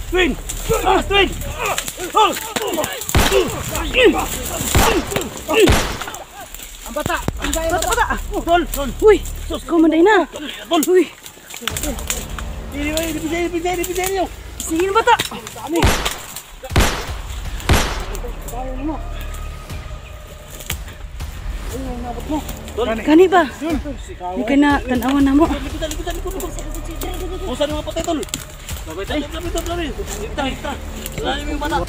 Twin! Twin! Ang bata! Bata! Tol! Uy! Kumanday na! Tol! Uy! Dipinday nyo! Sige na bata! Dami! Bayan mo! Ayun, nabot mo! Kani ba? Hindi ka na tanawan na mo. Liputan! Pusa nyo mga patay, Tol! Lapit! Hita! Lalim yung bata!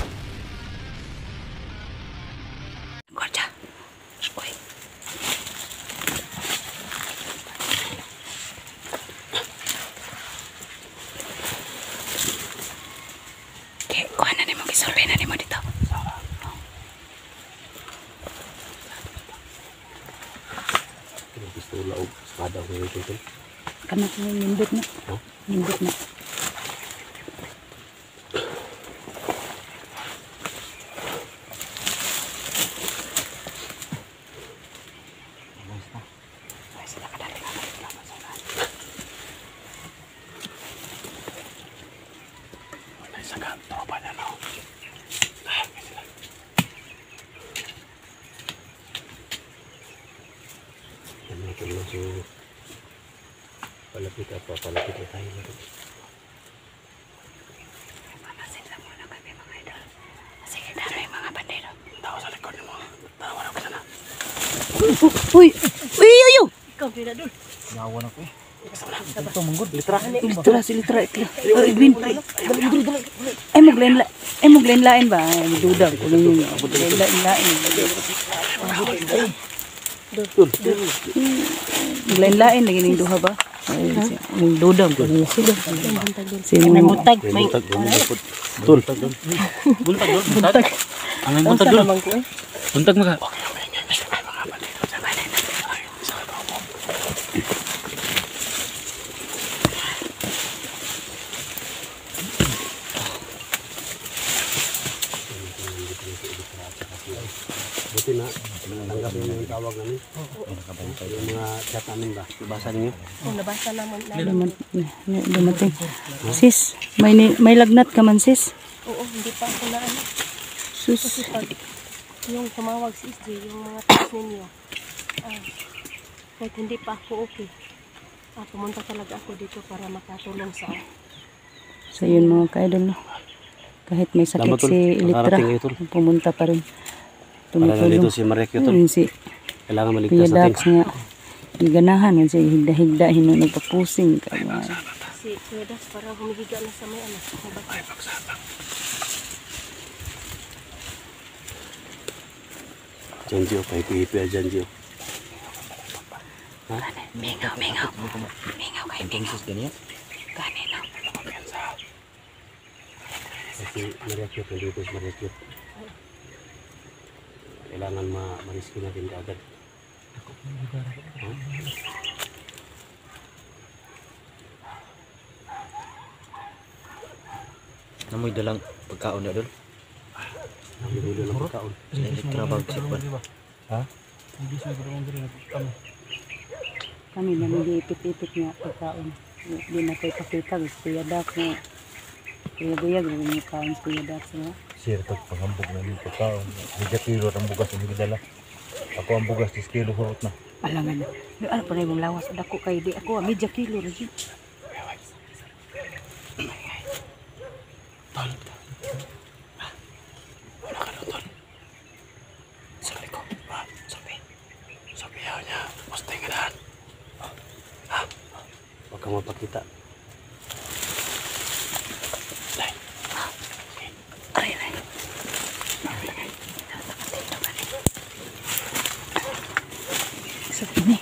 Gwardiya! Uy! Kuha na mo, kisulbi na mo dito. Pistola o espada ko yung ito. Kanak mo nindot na. Nindot na. Palapit na tayo dito. Panasin lang muna kami mga idol. Sige, daro yung mga bandero. Tawa sa likod mo. Tawa na ko sana. Uy! Uy! Uy! Ikaw, pila doon. Nawan ako eh. Ito, manggod. Litra. Litra, si Litra. Edwin. Ay, maglain-lain ba? Ay, magdudag. Maglain-lain. Maglain-lain lagi ng duha ba? Ang dudag. Sige. May buntag. Buntag doon. Buntag. Ang buntag doon. Buntag maka. Buti na, nanggap yung tawag namin. Yung mga chat namin ba? Basa ninyo? Kung nabasa naman. Dumating. Sis, may lagnat ka man sis? Oo, hindi pa ako na ano. Sus. Kasi pag yung tumawag si SJ, yung mga text ninyo, kahit hindi pa ako okay, pumunta talaga ako dito para makatulong sa So yun mga ka-idol, no? Kahit may sakit Salamat, Tol. si Elitra, Nakarating kayo, Tol. pumunta pa rin. Para nandito Tumutulong. si Mariac yun. Yun si Kailangan Kuya maligtas Dax natin. nga. Higanahan, yun siya higda-higda, nagpapusing ka. si Kuedas para humigiga na sa may anak. Janjio, paipi-ipi a Janjio. Mingaw. Mingaw kay mingaw. Gani no. Kasi Mariac yun, nandito si Mariac yun. Kailangan ma-rescue natin agad. Namoy dalang pagkaon na doon. Nabibulo ng pagkaon. Elektra bag sikpan. Ha? Kami na nag-iipit-ipit nga pagkaon. Hindi na tayo pakita. Kuya Dax nga. Kuya Guyag, yung kaon si Kuya Dax nga. Sir, pag-hambog na yung pagkaon. Medya kilo ang bugas ang higdala. Ako ang bugas, 10 kilo hurot na. Alangan na. Ano pa rin mong lawas? Dako kay di ako. Medya kilo rin. Tol. Wala ka doon, Tol. Sabi ko, sabi niya, basta yung ganahan. Ha? Huwag kang mapakita. Dahil. Aray. Sabi ni.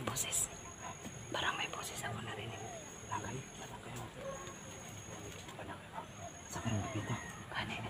boses. Parang may boses ako narinig. Langay, wala kayo. Wala kayo. Sa karang dito. Kanin.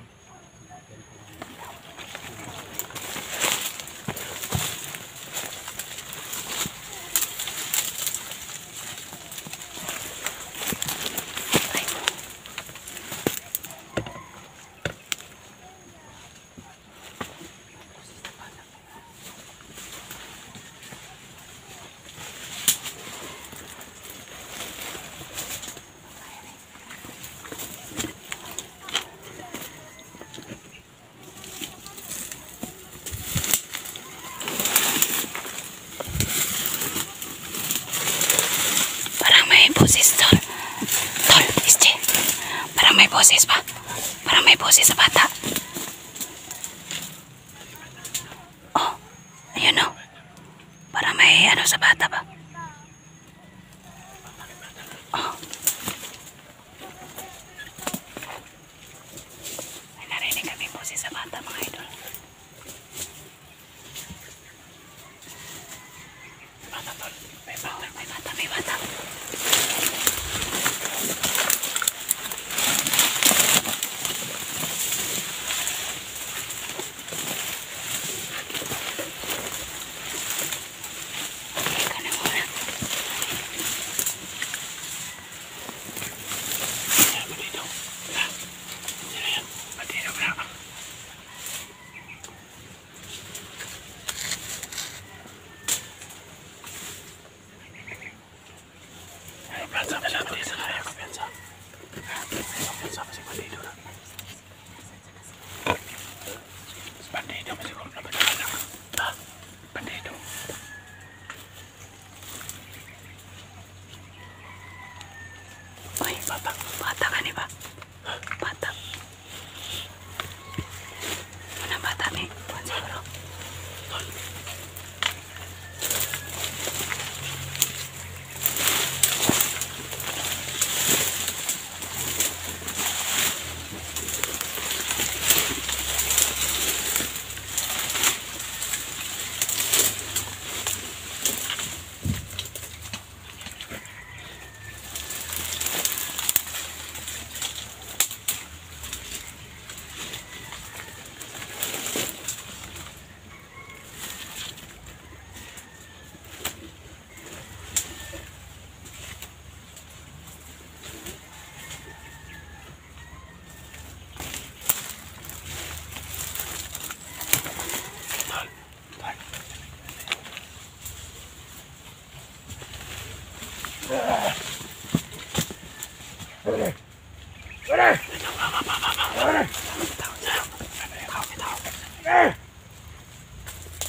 Parang may boses, Tol. Tol, Este. Parang may boses pa. Parang may boses sa bata. Oh, ayun o. Parang may ano sa bata ba? Oh. May narinig kami boses sa bata, mga idol. Bata, tol. May bata. May bata, may bata. Ika na muna. Yan, bandito. Yan. Yan. Bandito na. Ay, piyansa pa siya. Piyansa na. Ay, piyansa. Piyansa pa si bandito na. Bandito pa siguro na bandito. Ha? Bandito. Uy, bata. Bata ka ni ba? Bata. Ano bata ni? Buwan siguro.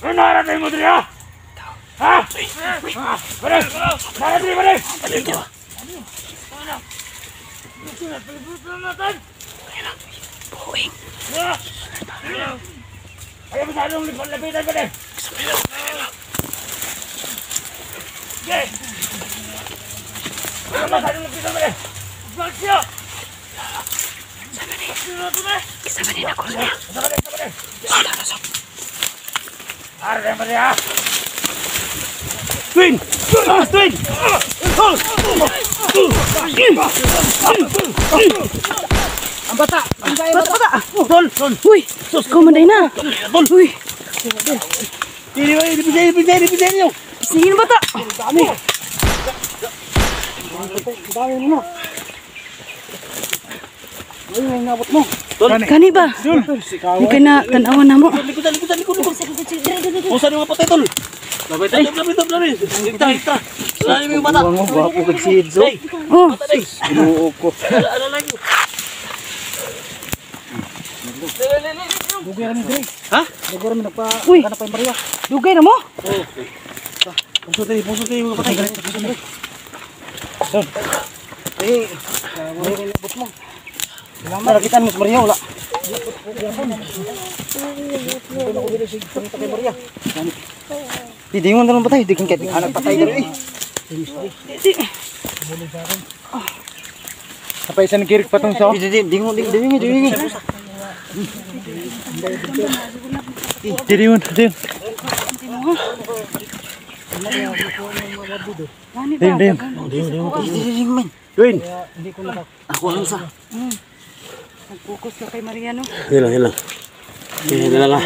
Ano narating mo dito? Ha? Pare! Pare! Bandito. Buwing. Ayaw masyadong lapitan pa rin! Sabihin lang. Okay! Ayaw masyadong lapitan pa rin! Bakit siya? Kasama ni na ko niya. Sama rin! Sarasok. Arating mo dito! Twin! Twin! Ang bata! Bata! Tol! Uy! Kumanday na! Uy! Ibigay niyo! Sige na bata! Dami mo. Ay, may nabot mo. Kani ba? Hindi ka na tanawan na mo. Likutan. Usan yung mga patay, tol. Lapit. Hita. Saan mo yung mata? Ang gwapo kag si Edzo. Oh! Patay. Inuo ko. Ano lang yun? Dugay kami dre! Ha? Dugay kami nagpa... Uy! Kanap pa yung Maria! Dugay na mo? Puso tayo yung mga patay. Eh! May nabot mo! Narakitan mo sa Maria, wala! Doon ako dito si Panita kay Maria! Hindi mo naman patay. Hindi kang kahit anak patay dito eh. Kapay sa nagirik pa tong sa... Hindi mo. Gani Dim, ba? dim. Dim. Win. Hindi ko na. Ako lang sa. Nag-focus ka kay Mariano. Hilang, hilang. Hilang nga.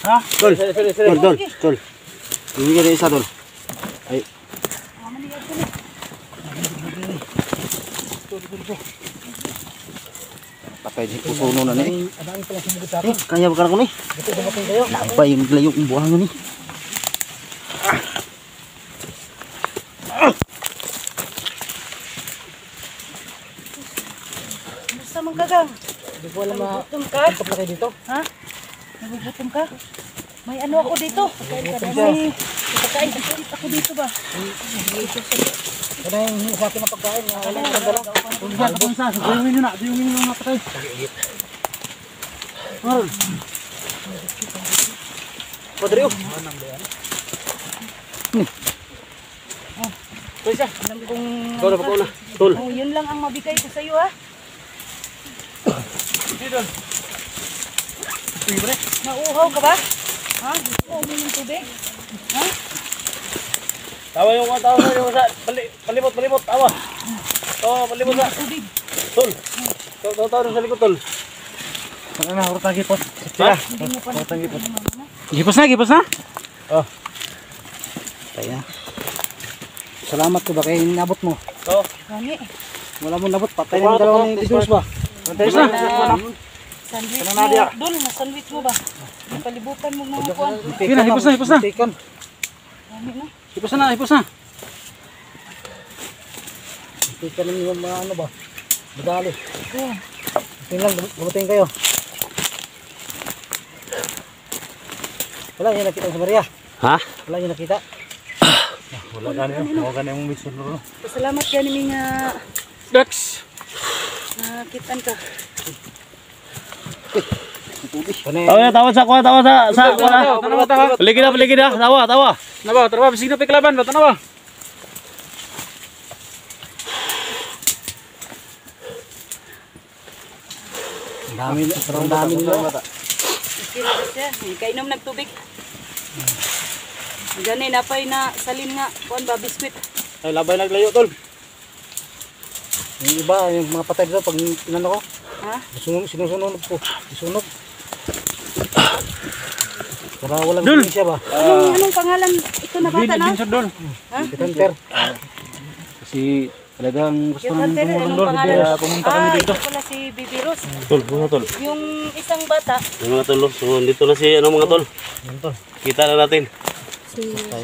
Ha? Tol, tol, tol. Hindi ka na isa, tol. Ay. Patay di pusuno na ni. Kaya ba ka na ko ni? Napay yung layo yung buhangan ni. Basta mong kagang. Hindi ko alam na Nagugutom ka? punta kayo dito. Ha? Nagugutom ka? May ano ako dito? May pagkain ako dito ba? Kaya yung sa akin na pagkain. Wala yung dala. Punsa, punsa. Diyungin nyo na. Diyungin nyo na patay. Maral. Padre, oh. Pwesa, alam kong... Ikaw na pa na. Tol. Oh, yun lang ang mabigay ko sa'yo ha. Nauuhaw ka ba? Ha? Gusto mo uminom tubig? Ha? Tawa yung mga tao sa yung sa palimot, palimot, tawa. Oh, palimot sa. Tubig. Tol. Tawa sa likod, tol. Ano na, urutang gipos. Ha? Hindi mo pa nakikita ng mama mo. Gipos na, gipos na. Oh. Kaya. Salamat ko ba kayo inabot mo? Oh. Gani. Wala mo nabot, patay na yung dalawa ni Dismas ba? Patay na. Sandwich Ano, mo. Nadia? Dol, na sandwich mo ba? Palibutan mo mga kuwan. Sige na, hipos na, hipos na. Gani na. Hipos na, hipos na. Tikan na yung mga ano ba? Madali. Oh. Tingnan lang, gumutin kayo. Wala yung nakita sa Maria. Ha? Wala yung nakita. Wala ganyan. Wala ganyan yung mission lolo. Pasalamat yan ni nga Dax. nakitan ka. Tawa sa kuha, tawa sa kuha. Paligid na, tawa, tawa. Nabaw, tara ba, bisig na piklaban ba? Tanawa. Dami, parang dami nila. Kira siya. Kainom nagtubig. Gani napay na salin nga kuan ba biskwit. Ay, labay naglayo, tol. Yung iba, yung mga patay dito, pag tinano ko, Ha? sinusunod ko. Isunog. Para walang Dul! siya ba? Anong pangalan ito na bata na? Ha? Hunter. Kasi talagang gusto Yung namin hunter, tumulong, anong tol. pangalan? Kaya pumunta kami dito. Ito pala si Bibi Rose. Tol, buha, tol. Yung isang bata, Yung mga tol, so dito na si ano mga tol. Kita na natin.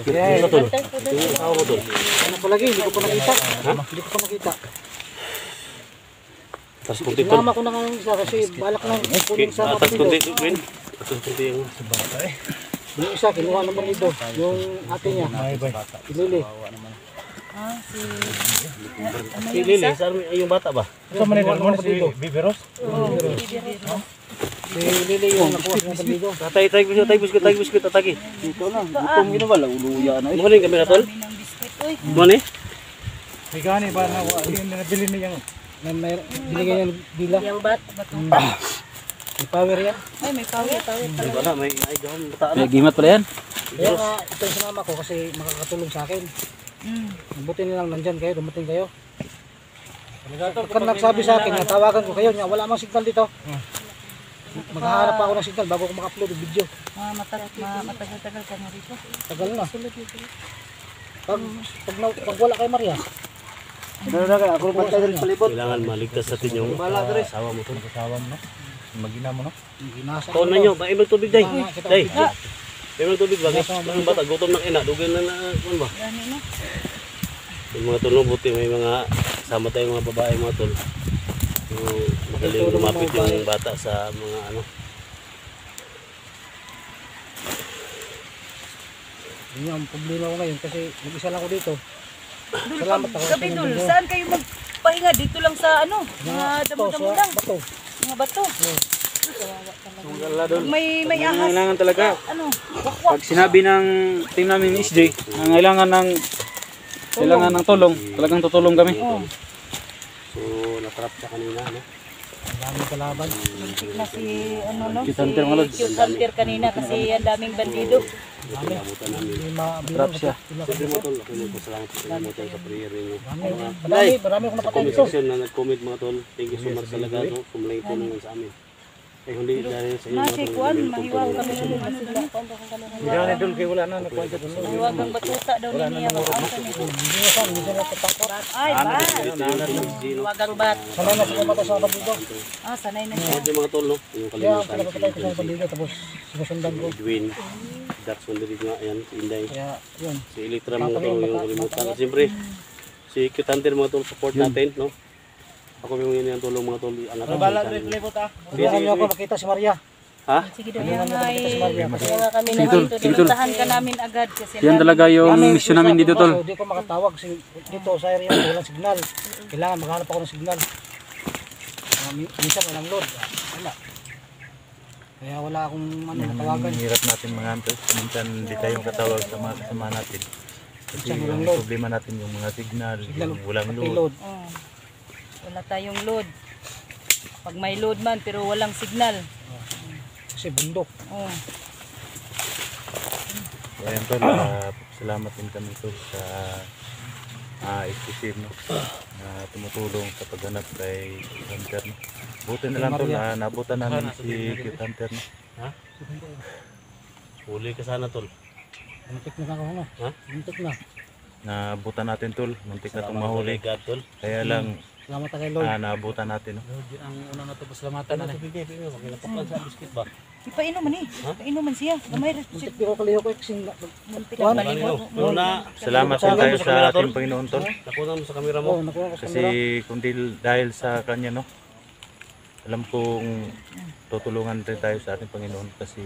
Kita na tol. Yung tao mo tol. Ano pa lagi? Hindi ko pa nakita. Hindi ko pa nakita. Tapos kunti tol. Sinama ko na ngayon isa kasi balak nang kunin sa Tapos mga kunti, dito. Gwen. Tapos kunti yung... Yung isa, kinuha naman dito. Yung ate niya. Ilili. Si Lily, saan yung bata ba? Ito man mo si Biberos. Si Lili yung nakuha naman dito. Tatay biskut, tatagi. Dito na. Gutom gina ba? Uluya na. Morning kami na tol. ng biskwit. Uy, Morning. Bigani ba na nabili niya yung Binigay niya dila. yung bat, bato. May power yan. Ay, may power. Di ba na, may naigawan bata na. Gimat pala yan. Kaya nga, ito yung sinama ko kasi makakatulong sa akin. Mabuti nilang nandyan kayo, dumating kayo. Pagka nagsabi sa akin, tawagan ko kayo, wala mang signal dito. Maghahanap pa ako ng signal bago ko maka-upload yung video. Matagal-tagal ka na rito. Tagal na. Pag wala kay Maria. Ako magtagal rin palibot. Kailangan maligtas natin yung asawa mo tol. kasawam no. Magina mo no. Ginasa Kaon na nyo, ba ibang tubig day. kita Day. Ibang tubig ba? Ang bata, gutom ng ina, dugan na ano ba? Gani na. Yung mga tol, buti may mga kasama tayong mga babae mga tol. Yung madaling lumapit yung bata sa mga ano. Yun ang problema ko ngayon kasi mag-isa lang ako dito. Salamat ako. Gabi dul, saan kayo magpahinga? Dito lang sa ano? Mga damo-damo lang. Bato. Mga bato. Wala doon. May ahas. Kailangan talaga. Ano? Wakwak. Pag sinabi ng team namin ni SJ na kailangan ng tulong, talagang tutulong kami. So, natrap siya kanina, no? Ang daming kalaban. Muntik na si, ano no, Cute hunter, mga lods. cute hunter kanina kasi ang daming bandido. Dami. Hindi mabilang. Trap siya. Siyempre mga tol, ako nagpasalamat sa inyo mga tol sa prayer ninyo. Marami akong napatay Comment dito. section na nag-comment mga tol. Thank you so much talaga no. Sumulay tulungan sa amin. Ay hindi dahil sa inyo mga Nasi tol. kuan, kami mahiwag tulungan. kami ulit. Hindi na dul kay wala na nakuha dito. Mahiwag ang batuta daw niya. Hindi na saan, hindi na tatakot. Ay, bat. Mahiwag ang bat. Sanay na siya mata sa bandido. Ah, sanay na siya. Ito mga tol no. Yung Kaya kalimutan pinapatay ko sa bandido tapos sinusundan ko. Edwin. Dax Wonderid nga ayan. Si Inday. Kaya yun. Si Electra mga tol yung kalimutan. Siyempre si Cute Hunter mga tol support natin no. Ako yung yung tulong mga tol. Anak ko. Kailangan niyo ako makita si Maria. Ha? Sige daw yan ay. Maria. Kaya nga kami Sige, tol. nandito. Sige, tol. Tinuntahan ka namin agad kasi Yan talaga yung mission namin dito, tol. Hindi ko makatawag dito sa area walang signal. Kailangan maghanap ako ng signal. Minsan walang load. Wala. Kaya wala akong tawagan. Ang hirap natin mga hunters. Minsan hindi tayo katawag sa mga kasama natin. Kasi Minsan walang yung load. problema natin yung mga signal, Signal, yung walang pati load. load. Oh, wala tayong load. Pag may load man pero walang signal. Kasi bundok. Oh. So ayun tol, salamat din kami tol sa exclusive no, na tumutulong sa paghanap kay Hunter no. Buti na lang tol, nabutan namin si Cute Hunter no. Huli ka sana tol. Muntik na ako ano. Ha? Muntik na. Nabutan natin tol, muntik na itong mahuli. God tol. Kaya lang, Salamat kay Lord. nabutan natin no. Ang una na to pasalamatan na. Bigay sa biskit ba? Ipainom man eh. Ipainom man siya. Gamay rin. Muntik pero kaliho ko kasi Muntik Juan? ang baliho. Una, Salamat din tayo sa ating Panginoon tol. nakuha mo sa kamera oh, mo. nakuha ko sa Kasi kundi dahil sa kanya no, alam kong tutulungan rin tayo sa ating Panginoon kasi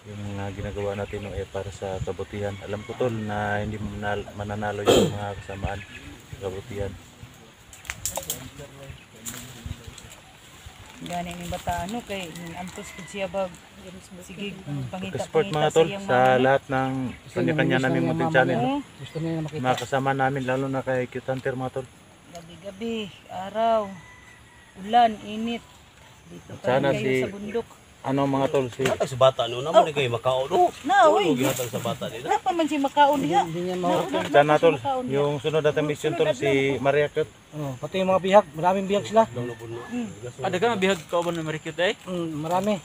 yung mga ginagawa natin no, para sa kabutihan. Alam ko tol na hindi mananalo yung mga kasamaan sa kabutihan. Gani ni bata ano kay antos pud siya bag. Sige, Pagka-support mga tol iyang sa mama. lahat ng kanya-kanya naming munting channel. Oo, gusto niya na makita. Mga kasama namin lalo na kay Cute Hunter mga tol. gabi-gabi, araw, ulan, init. Dito pa Sana rin kayo si- sa bundok. Ano mga tol si Ay sa bata no naman kayo makao no. Na, oy. Gihatag sa bata nila. Wala pa man si makaon diha. Hindi niya mahurot. sana tol yung sunod natin mission tol si Maria Cute. Oh, pati yung mga bihag, maraming bihag sila. Ada ka mabihag ka ba na marikit eh? Marami.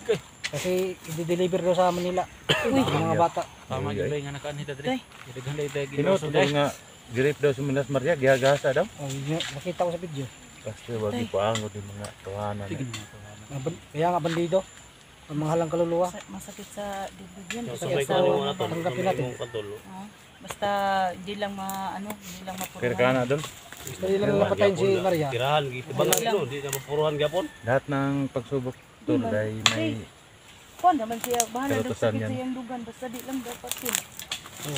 Kasi i-deliver daw sa Manila. Ang mga bata. Tama gyud nga nakaan hita diri. Daghan dai tay Sino tol nga grip daw sa Minas Maria gihagasa daw. Oh, nakita ko sa video. Kasi wag ipaangot yung mga tawanan. Kaya nga bandido. Ang mga halang kaluluwa. Masakit sa dibdib yan. So Masakit may sa ko na tol. Tanggapin natin. Katol. Basta di lang hindi lang Kaya ka mapuruhan. na doon. Gusto nila napatayin si Maria. Tirahan gitibangan no, di na mapuruhan gyapon. Lahat ng pagsubok tol ay may Kuan naman siya, bahala daw Kalutusan sakit yan. sa iyang dugan. Basta di lang dapat yun.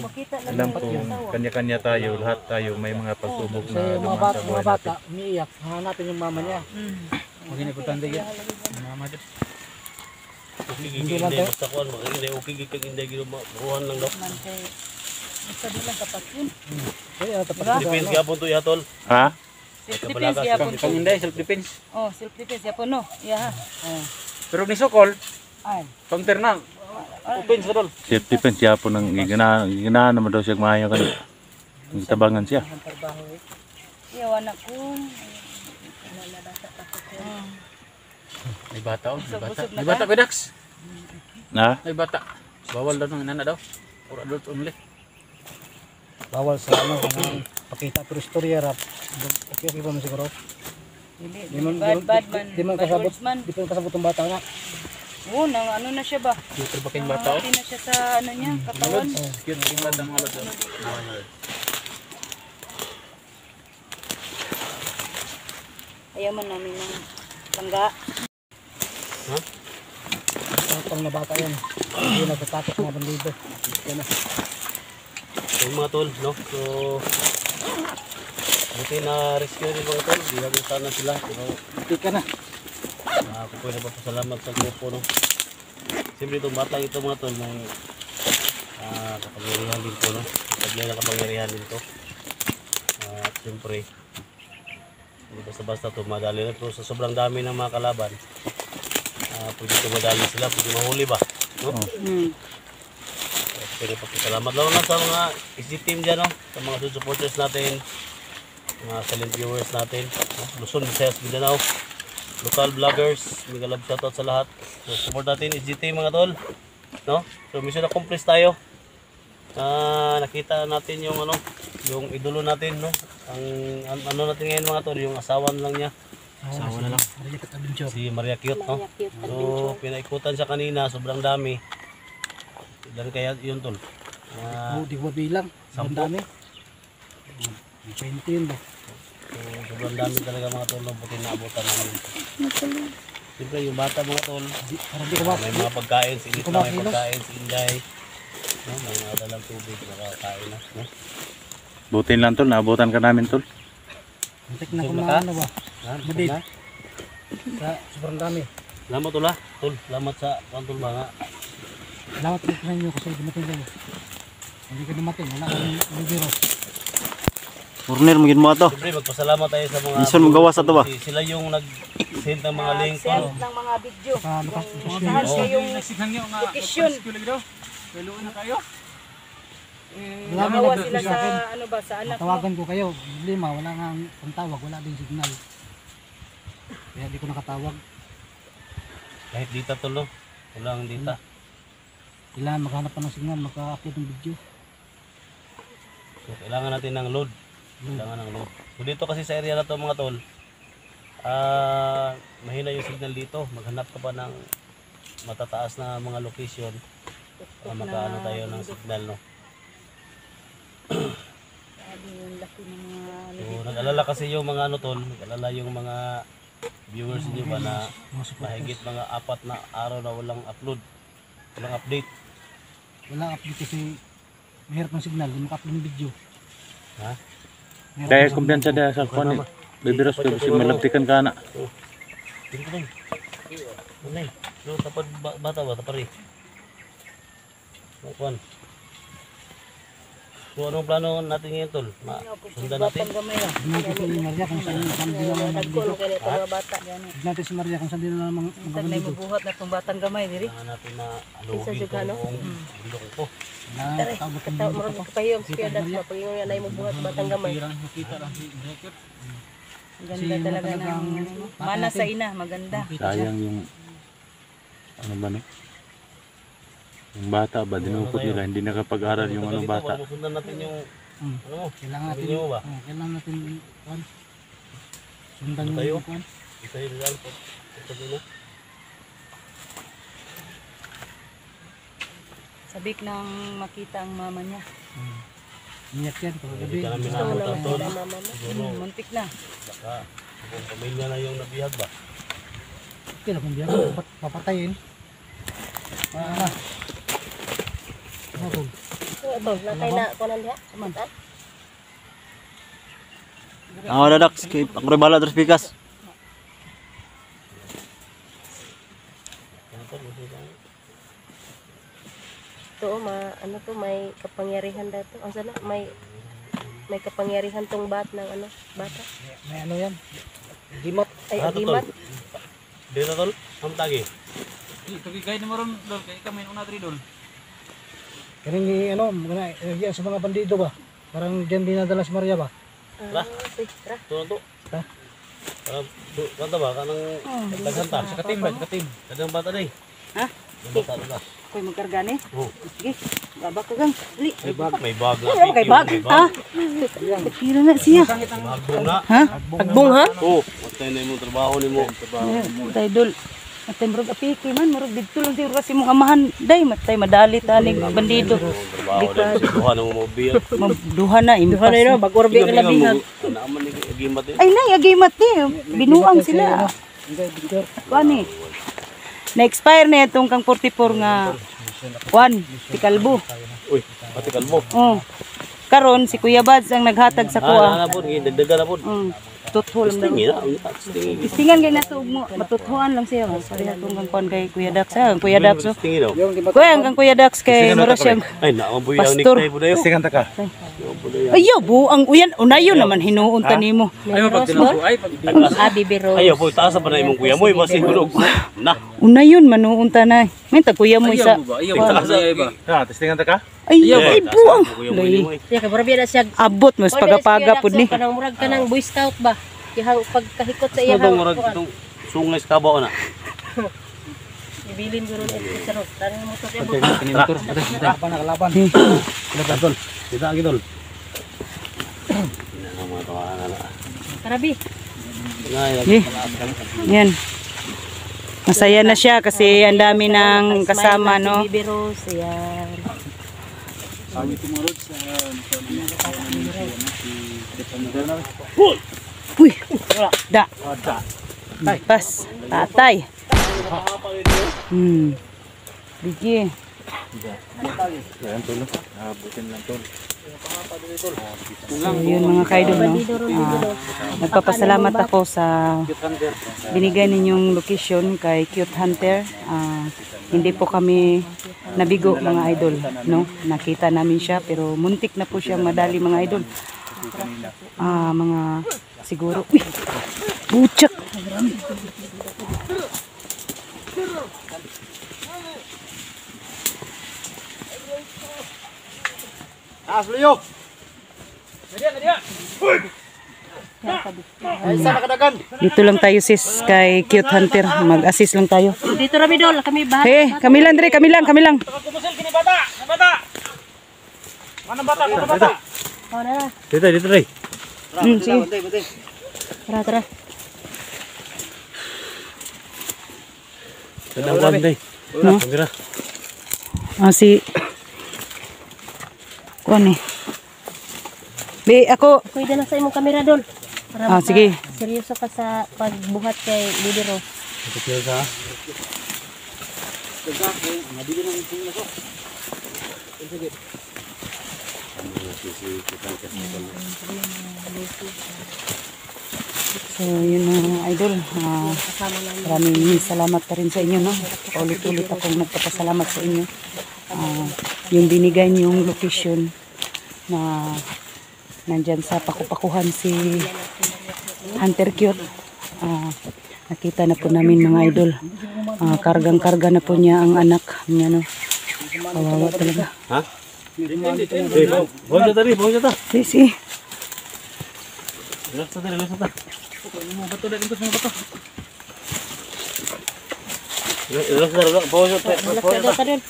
Makita lang alam niya ko yung tawa. kanya-kanya tayo, lahat tayo may mga pagsubok Kasi na yung dumaan mga bata, sa buhay mga bata natin. umiiyak. Hanapin yung mama niya. Huwag importante yan. Mama dito. Okay Hindi gigi lang inday tayo. basta kuan maganda okay gigi kag inday gino mapuruhan lang daw. Man kay basta di lang kapat yun. Kaya tapat Depende gyapon to yatol. Ha? Self-defense yapon to. Panginday self defense. Oh, self-defense yapon no. Yeah. Oh. Pero ni sokol, Ay. pangter na. Open sa dol. Self defense siya po nang gina naman daw siya maayo kan. Tabangan siya. Ang trabaho eh. Iya anak ko. May bata oh, may bata. Busog-busog na May bata ka? Pedax. Ha? May bata. Bawal daw ng inana daw. For adults only. bawal sa ano, pakita pero istorya rap. Okay pa man siguro. Dili bad man. Di man Bad kasabot. words man. Di pa kasabot ang bata na. Oo, nang ano na siya ba? Cute ba kayong bata oh? Hindi na siya sa ano niya, katawan. Cute kayong bata mga lods. Ayaw man namin ng langga. Tapang na bata yan. Hindi nagtatakot mga bandido. Yan na. So mga tol no. So buti na rescue rin mga tol. Di sana sila pero Hindi ka na. ako po na papasalamat sa grupo no. Siyempre itong batang ito mga tol may kapangyarihan din po no. Sabi na kapangyarihan din to. At siyempre Hindi basta-basta to madali na. Pero sa sobrang dami ng mga kalaban, pwede tumadali sila, pwede mahuli ba? No? Pwede papasalamat lang sa mga SG team dyan, no? Sa mga supporters natin, mga silent viewers natin, no? Luzon, Visayas, Mindanao, local vloggers, mega love shoutout sa lahat. So, support natin SG team mga tol, no? So mission accomplished tayo. Nakita natin yung ano, yung idolo natin, no? Ang ano natin ngayon mga tol, yung asawa lang niya. Asawa na lang. Si Maria Cute, no? So, pinaikutan siya kanina, sobrang dami. Ilan kaya yun, tol? Di ko bilang. Ang dami. 20 yun ba? So, sobrang dami talaga mga tol, no? Buti naabutan namin. Siyempre, yung bata mga tol, Parang di ko ba? may mga pagkain, si Init na may pagkain, si Inday. No? May mga dalang tubig, nakakain na. No? Butin lang tol, naabutan ka namin tol. Muntik na Busog kung na ka? ano ba? Madid. Sobrang dami. Salamat tol, ha? Tol, salamat sa tol mga. Salamat po sa inyo kasi dumating kayo. Hindi ka dumating, wala kang biro. Murnir, magin mo ato. Siyempre, magpasalamat tayo sa mga... Minsan magawa sa to ba? Sila yung nag-send ng mga link. Send ng mga video. Sa lukas Saan kayong location. Nakawa sila sa ano ba, sa anak mo. Tawagan ko kayo, lima, wala nga ang tawag, wala din signal. Kaya di ko nakatawag. Kahit dita tol, no? Walang dita. Kailangan maghanap pa ng signal, magka-upload ng video. So, kailangan natin ng load. Kailangan ng load. So, dito kasi sa area na to mga tol, mahina yung signal dito. Maghanap ka pa ng matataas na mga location para makaano tayo ng signal, no? Sabi yung laki ng mga So, nag-alala kasi yung mga ano tol, nag-alala yung mga viewers niyo ba na mahigit mga 4 na araw na walang upload, walang update. Wala update kasi mahirap ng signal, hindi maka-upload ng video. Ha? Mahirap Dahil ng kumpiyansa dahil sa kuwan eh. Bibiros ka kasi malabtikan ka na. Dito lang. Unay. Lo tapad bata ba tapari. Kuan. So anong plano natin ngayon tol? Sundan natin. gamay lang. Tignan natin si Maria kung saan din naman Nagkulo kaya ito mga bata. Tignan natin si Maria kung saan din naman Tag na mabuhat na itong batang gamay diri. Kailangan natin na alugin Sigano? itong bundok ito. na tabot ng Tao video mo pa. kapayong siya dat na pag yan ay mabuhat batang gamay. Ganda talaga ng mana sa ina, maganda. Sayang yung ano ba no? Yung bata ba, dinukot nila, hindi nakapag-aral yung ano bata. Sundan natin yung ano mo? Kailangan natin, Video ba? kailangan natin kuwan. Sundan Tayo? yung kuwan. Ito yung result. Ito dito. Sabik nang makita ang mama niya. Iyak yan, Hindi pagkagabi. ka namin Gusto mo nabutan lang tol. sila mama mo. Siguro Muntik na. baka kung pamilya na yung nabihag ba? Kaya kung diyan, papatayin. Ah, ano to? Ito, nakay na kunan diha. Samantan. Ako dadak, ako rin bala terus pikas. Ito ano to may kapangyarihan daw to. Ang sana may kapangyarihan tong ng ano bata. May ano yan? Gimot. Ay Ah, agimat. Dito tol, ang tagi. Kaya ni ano, yan sa mga bandido ba? Parang diyan dinadala si Maria ba? Lah. Sige, tara. Ito na to. Ha? Kanta ba? Kanang naghanta. Sa katim ba? Katim. Kadang bata na eh. Ha? Yung bata na. Koy magkargani. Oh. Sige. Baba ka gang. Dali. May bag. May bag. Ay, kay bag. Ha? Kira na siya. Magbong na. Ha? Agbong ha? Oh, matay na yung trabaho ni mo. Tay dol. Matay murag apiki man, murag didto lang siguro kasi mong amahan. Day, matay madali tanig bandido. Trabaho na si Duha ng mobil. Duha na, impas. Ano no, bagorbi ka na bihag. Naaman ni Agimat eh. Ay, nay, agimat binuang sila. Kuan eh. Na-expire na itong kang 44 nga kuan, si Kalbo. Uy, pati kalbo. Oh. Karon si Kuya Bads ang naghatag sa kuha. Na po, dagdagan na po. tutho lang daw. Tingin na. Tingin. Istingan kay nato mo, matuthuan lang siya. Pareha tong kang kay Kuya Dax. Ang Kuya Dax. Oh. Tingin daw. Kuya, ang Kuya Dax kay mura siyang Ay, naamoy ang Pastor. necktie po dayo. Tingan ta ka. Ayaw, ang uyan, unayon naman hinuon ta nimo. Baby Rose. Ayaw po, taas pa na imong kuya mo. Basi hulog. Na. Unayon manuon ta na. May tag kuya mo isa. Tingan ta ka. Ay buang. Kuya mo ni mo. Siya ka mura biya na siya. Abot mas pagapaga pud ni. Kanang murag ka ng Boy Scout ba? Yang pagkahikot sa iya. Ano daw murag itong sungay sa kabaw na? Ibilin guro ni Sarot. Tani mo to siya. Kalaban na kalaban. Tol. Kita lagi tol. Ina na mga tawanan na. Karabi. Eh, yan. Masaya na siya kasi ang dami ng kasama, no? Baby Rose, yan. Uy, da. Pas, tatay. Bigi. Yan tol. Abutin lang tol. So, yun mga kaidol, no? Nagpapasalamat ako sa binigay ninyong location kay Cute Hunter. Hindi po kami nabigo mga idol, no? Nakita namin siya pero muntik na po siyang madali mga idol. Mga siguro. Uy! Butchak! Asliyo. Ay, sana kadagan. Dito lang tayo sis kay Cute Hunter. Mag-assist lang tayo. Dito rami dol, kami bahat. Eh, kami lang Dre, kami lang. Oh, na. Dito ray. Sige. Tara. Tadang kuan day. No? Kamera. Si kuan eh. Be, ako. Kuya na sa imong kamera dol. Para Sige. seryoso ka sa pagbuhat kay Baby Rose. So, yun mga idol. Maraming salamat ka rin sa inyo, no? Ulit-ulit akong nagpapasalamat sa inyo. Yung binigay niyong location na nandyan sa pakupakuhan si Hunter Cute. Nakita na po namin mga idol. Kargang-karga na po niya ang anak niya, no? Kawawa talaga. Ha? Bawa tadi, bawa ta. Si. Relax ta. Relax, bawa ta. Wala ka dol.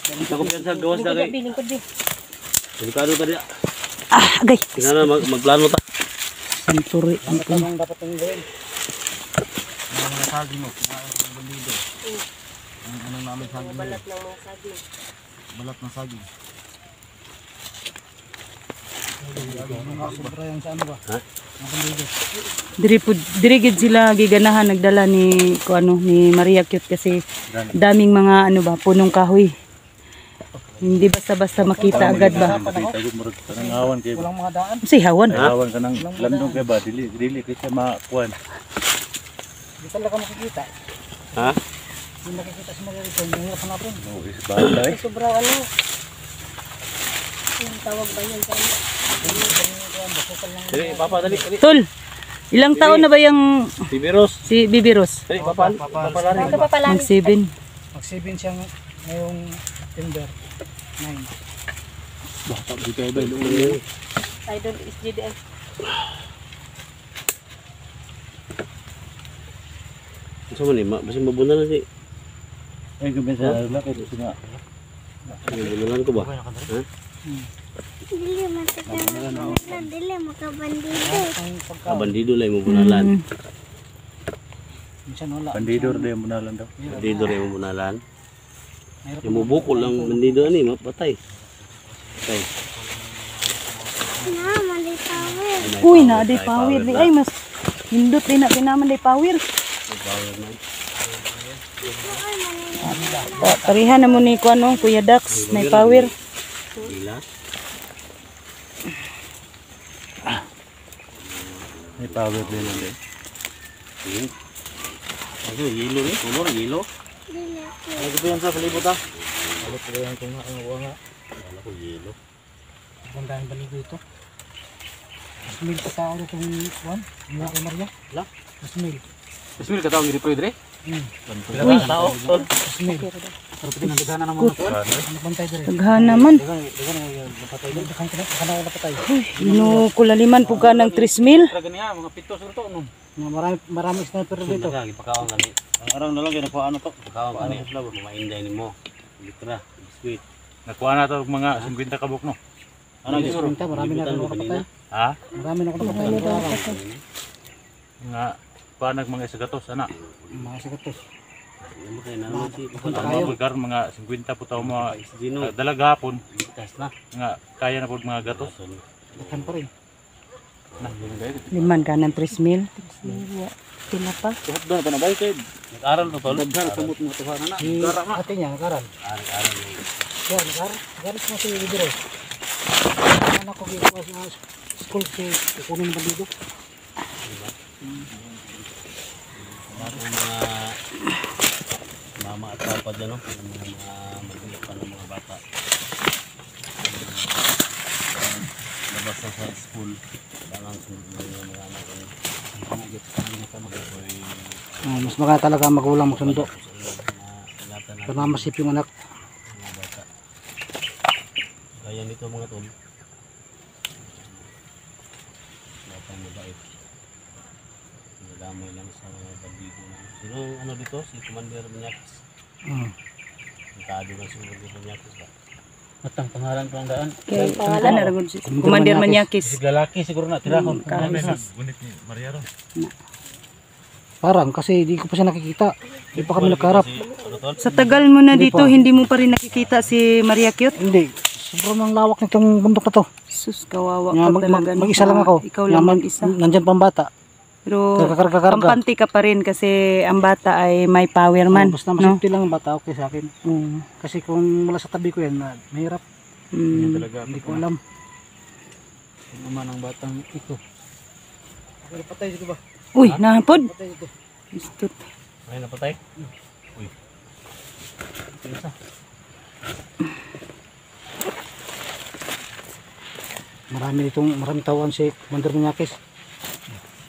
Ako piyansa gawas na kay. Lingkod di. Delikado tadi. Agay. Tingnan na magplano ta. Santuri. Anong dapat yung gawin? Balat ng mga saging. Balat ng saging. Sobra yan sa ano ba? Ha? Diri gid sila giganahan nagdala ni ni Maria Cute kasi daming mga punong kahoy. Hindi basta-basta makita agad ba? Tanangawan kay Walang mga daan. Say hawan. Tanangawan ka ng landong kay ba dili kay siya makuan. Hindi talaga makikita. Ha? Hindi makikita sa mga rito. Mahirap hanapin. Oh, is balay. Sobrang ano. Yung tawag ba yan sa ano? Dali, papa dali. Tol. Ilang taon na ba yung Baby Rose. si Baby Rose? Dali, papa. Papa lari. Ito pa pala. Mag-7. Mag-7 siya ngayong September 9. Bata di kay ba Idol is GDM. Sama ni, masih mabunan na si. Ay gumesa la kay sina. Mabunan ko ba? Ha? Dili matagal dili makabandido. Bandido lay mabunalan. Minsan wala. Bandidor day mo na lang daw. Bandido lay mabunalan. Yung mubukol lang bandido ani mapatay. Okay. Na mali tawel. Uy, na day power di ay mas hindot din na pinaman day power. Parihan na mo ni Kuya Dax, may power. Gila. May power din ulit. Ano, yelo rin? Kumor, yelo? Dili ako. Ay, ito yan sa palibot ha. Alit ko yan kung ang uwa nga. Wala ko yelo. Ang daming baligo ito. Smil pa sa ano itong kuwan. Mga kay Maria. Wala? Smil. Ismil ka tawag dito dire. Uy! Tao, tol. Smil. Pero pati nang dagana ng mga tol. Ano bantay dire? Daghan naman. Daghan ang napatay din. Daghan ka na napatay. Inukulaliman po ka ng 3,000. Talaga niya mga pito sa to no. Marami sniper dito. Lagi, pagkaon ka ni. Ang araw na lang yun, nakuha ano to. Pagkaon ka ni. Mamainday ni mo. Litra, sweet. Nakuha na to mga 50 kabuk no. Ano, Marami na ako napatay. Ha? Marami na ako napatay. Nga panag mga isagatos ana. Mga sagatos. Ano kayo naman si Ano lugar mga 50 po taw mga Gino. dalaga hapon Ligtas na. nga kaya na po mga gatos. Daghan pa rin. Liman ka ng 3,000. Pila pa. Tuhod doon pa na bay kay. Nag-aral to, tol. Daghan samot mo tuha na. Si ate niya, nag-aral. Aral mo. Yan, nag-aral mo si Ibiro. Ano ko ginawa sa school si kukunin ba dito? Ako mga mama at papa dyan, no? Yung mga magulit pa ng mga bata. Labas na sa school. Kailangan sunod na yung mga anak ko. Mas maganda talaga magulang magsundo. Ingatan na Para masip yung anak. mga bata. Kaya nito mga tol. Bata mabait. Nadamay lang sa mga bandido na. Sino ano dito? Si Commander Manyakis. Tado na si Commander Manyakis ba? Matang pangalan ko ang daan. Kay pangalan na ragon si Commander Manyakis. Si lalaki siguro na tirahon. Gunit ni Mariano. Parang kasi di ko pa siya nakikita. Di pa kami nagkarap. Ano tol? Sa tagal mo na dito, hindi mo pa rin nakikita si Maria Cute? Hindi. Sobrang lawak nitong bundok na to. Sus, kawawa Nga, ka talaga. mag-isa lang ako. Ikaw lang Nga, mag-isa. Nandyan pang bata. Pero Kakarga-karga. kampante ka pa rin kasi ang bata ay may power man. Basta No? masipti lang ang bata, okay sa akin. Mm. Kasi kung wala sa tabi ko yan, mahirap. Mm. Hindi ko alam. Ano naman ang batang ito. Okay, patay dito ba? Uy, nahapod. Patay dito. Istot. Ay napatay? Uy. Maraming tawaan si Commander Manyakis.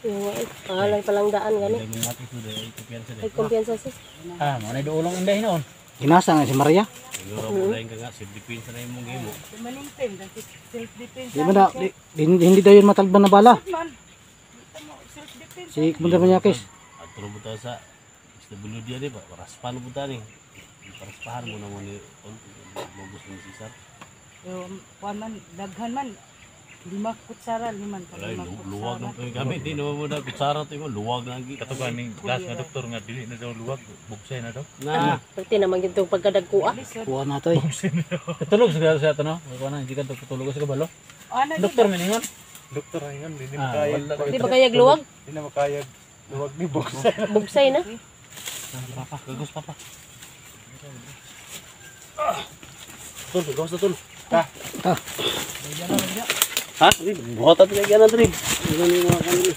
Yung pangalan palang daan gani. Dahil Manyakis mo dahil kumpiyansa Ay dahil. kumpiyansa sis. Ah, mo na doolong inday noon. Ginasa nga si Maria. Siguro mo dahil ka nga, self-defense na yung mong game mo. Di ba na, hindi daw yun matalban na bala. Si Commander Manyakis. At tulong mo tayo sa SWD yan eh, paraspahan mo tayo eh. Paraspahan mo na mo ni Logos ni Cesar. man, daghan man. 5 kutsara, 5 Alay, luwag ng gamit. Di naman mo na kutsara ito mo, luwag na lagi. Katugan ning gas nga doktor nga dili na daw luwag, bugsay na daw. Na, Pagti naman gitong pagkadagkuha. Kuha na ito eh. Katulog siguro sa ato no. Wala na hindi ka tutulog sa kabalo. Doktor man ingon. Doktor ngayon, hindi Ah, makayag. wala. Di ba kayag luwag? Hindi na makayag. Luwag ni bugsay. Bugsay na. papa, gagos papa. Tol, gagos na tol. Ha? Buhat at kaya na trip. Ano yung mga kanili?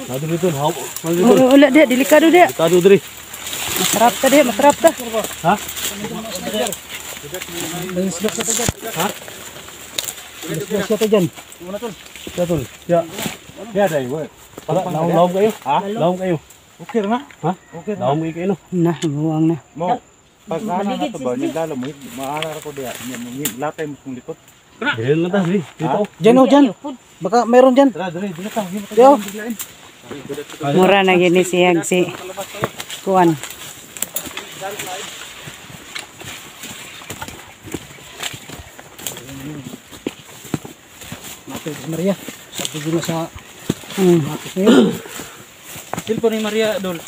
Nado dito, haw. Wala dia, delikado dia. Kado diri. Masarap ta dia, masarap ta. Ha? May slok siya dyan. Ha? May slok siya dyan. Ya tol. Ya. Ya dai, we. Para laom kayo. Ha? Laom kayo. Okay na. Ha? Okay. Laom kayo no. Na, buwang na. Mo. Pag ana na to ba, nindalo mo, maara ko dia. Latay mo kung likot. Dili na ta, dili. Dito. Dyan o, dyan. Baka meron dyan. Tara, dali, dili ta. Yo. Mura na gini siyag si Kuan. Napil si Maria. Sabi ko na sa Hmm. matis ngayon. Silpo ni Maria dol.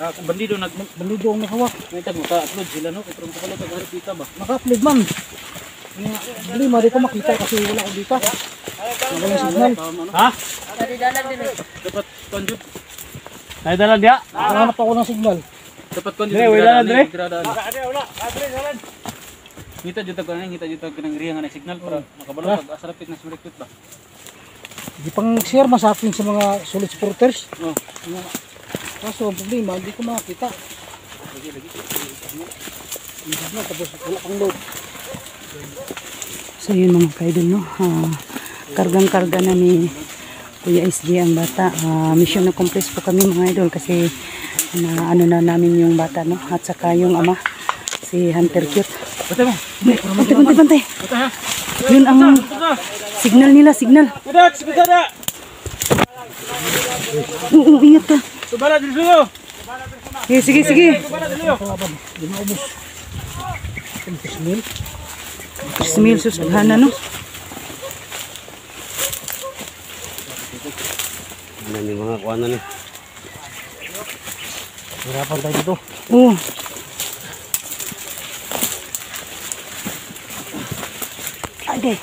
Bandido Bandido ang nakawak. nagtag maka-upload sila no. Pero kapalo pag-harap kita ba? Naka-upload man. Hindi mo ko makita kasi wala ko dito. Wala signal. Ha? Dapat konjud. Nay dalan dia. Nakahanap ako ng signal. Dapat konjud. Dre, wala na, Dre. Ngita jud tag kanang riya nga signal para makabalo pag asarapit na sumrekut ba. Di pang share man sa akin sa mga solid supporters. Oh. Kaso ang problema, hindi ko makita. Tapos wala pang load. So yun mga kaidol, no? Kargang-karga na ni Kuya SG ang bata. Mission na complete po kami mga idol kasi na ano na namin yung bata, no? At saka yung ama, si Hunter Cute. Bantay mo. Bantay. Yun ang signal nila, signal. Kudak, sebetulnya. Oo, ingat ka. Subara dulu. Sige. Di maubos. Smil susubhana, no? Ano ni mga kuan na ni? Hirapan tayo dito. Oo. Ay, Day.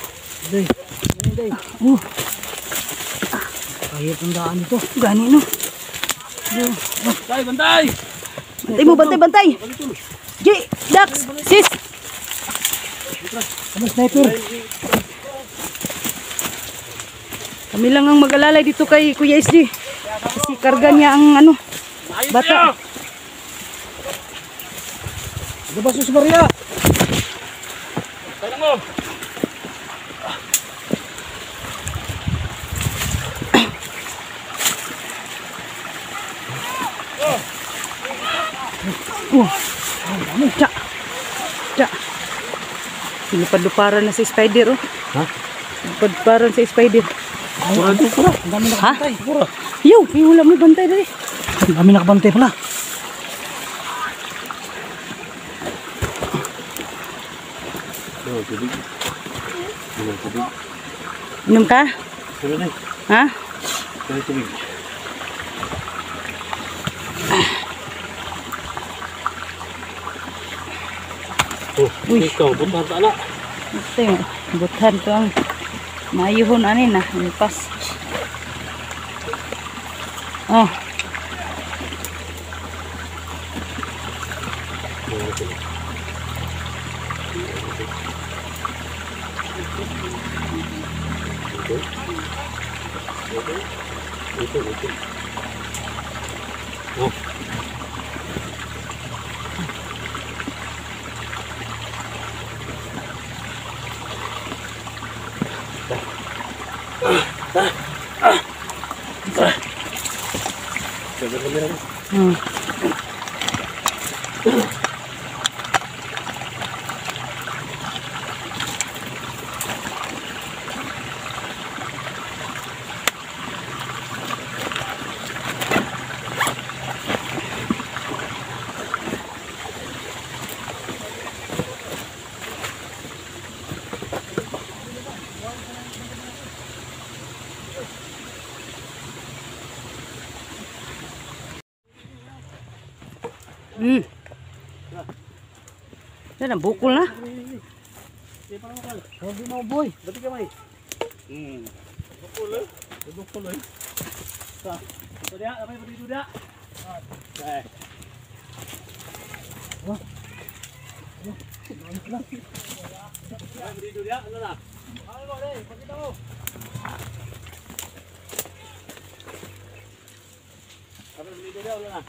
Kahit ang daan dito. gani, no? Bantay, bantay. Bantay. J, Dax, sis. Ano sniper? Kami lang ang mag-alalay dito kay Kuya SG. Kasi karga niya ang ano, bata. Diba sus Maria? Kailan mo? Tsa. Lupad-luparan na si Spider, oh. Ha? Lupad-luparan si Spider. Pura. Ang dami nakabantay. Pura. Yo, wala mo bantay dali. Ang dami nakabantay pala. Inom ka? Ha? Uy, ikaw bunta ta na. Ito yung buthan to ang mayuhon anin na. Pas. Oh. Hmm. Yan ang bukol na. Hindi mo boy. Bati ka may. Bukol eh. Sa. Ito dia, apa yang berdiri dia? Eh. Wah. Berdiri dia, ano na? Ano deh, pakita mo. Apa berdiri dia, ano na?